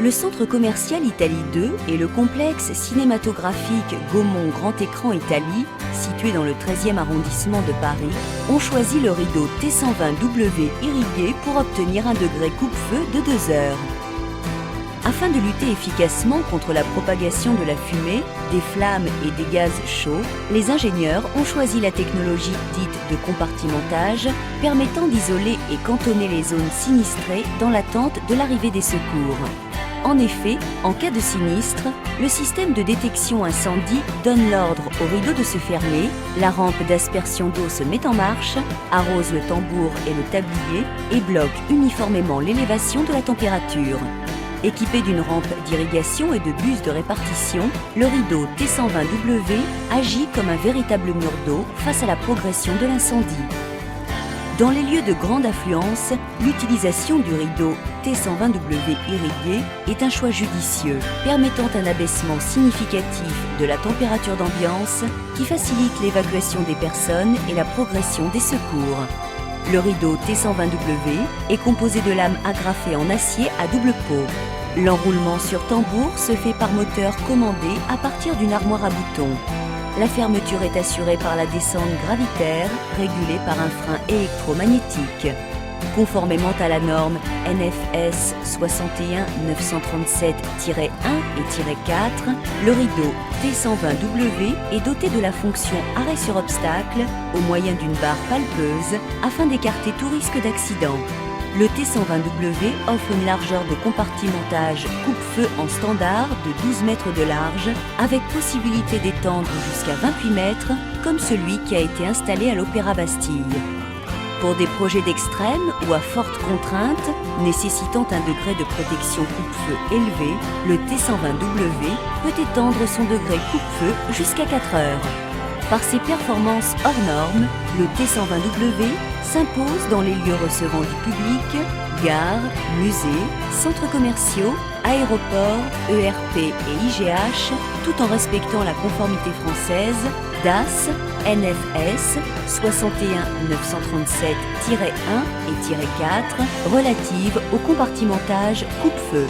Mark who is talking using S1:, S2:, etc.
S1: Le centre commercial Italie 2 et le complexe cinématographique Gaumont Grand Écran Italie, situé dans le 13e arrondissement de Paris, ont choisi le rideau T120W irrigué pour obtenir un degré coupe-feu de 2 heures. Afin de lutter efficacement contre la propagation de la fumée, des flammes et des gaz chauds, les ingénieurs ont choisi la technologie dite de compartimentage, permettant d'isoler et cantonner les zones sinistrées dans l'attente de l'arrivée des secours. En effet, en cas de sinistre, le système de détection incendie donne l'ordre au rideau de se fermer, la rampe d'aspersion d'eau se met en marche, arrose le tambour et le tablier et bloque uniformément l'élévation de la température. Équipé d'une rampe d'irrigation et de bus de répartition, le rideau T120W agit comme un véritable mur d'eau face à la progression de l'incendie. Dans les lieux de grande affluence, l'utilisation du rideau T120W irrigué est un choix judicieux, permettant un abaissement significatif de la température d'ambiance qui facilite l'évacuation des personnes et la progression des secours. Le rideau T120W est composé de lames agrafées en acier à double pot. L'enroulement sur tambour se fait par moteur commandé à partir d'une armoire à boutons. La fermeture est assurée par la descente gravitaire, régulée par un frein électromagnétique. Conformément à la norme NFS 61937-1 et -4, le rideau T120W est doté de la fonction arrêt sur obstacle au moyen d'une barre palpeuse afin d'écarter tout risque d'accident. Le T120W offre une largeur de compartimentage coupe-feu en standard de 12 mètres de large, avec possibilité d'étendre jusqu'à 28 mètres, comme celui qui a été installé à l'Opéra Bastille. Pour des projets d'extrême ou à forte contrainte, nécessitant un degré de protection coupe-feu élevé, le T120W peut étendre son degré coupe-feu jusqu'à 4 heures. Par ses performances hors normes, le T120W s'impose dans les lieux recevant du public, gares, musées, centres commerciaux, aéroports, ERP et IGH, tout en respectant la conformité française DAS, NFS 61937-1 et -4 relative au compartimentage coupe-feu.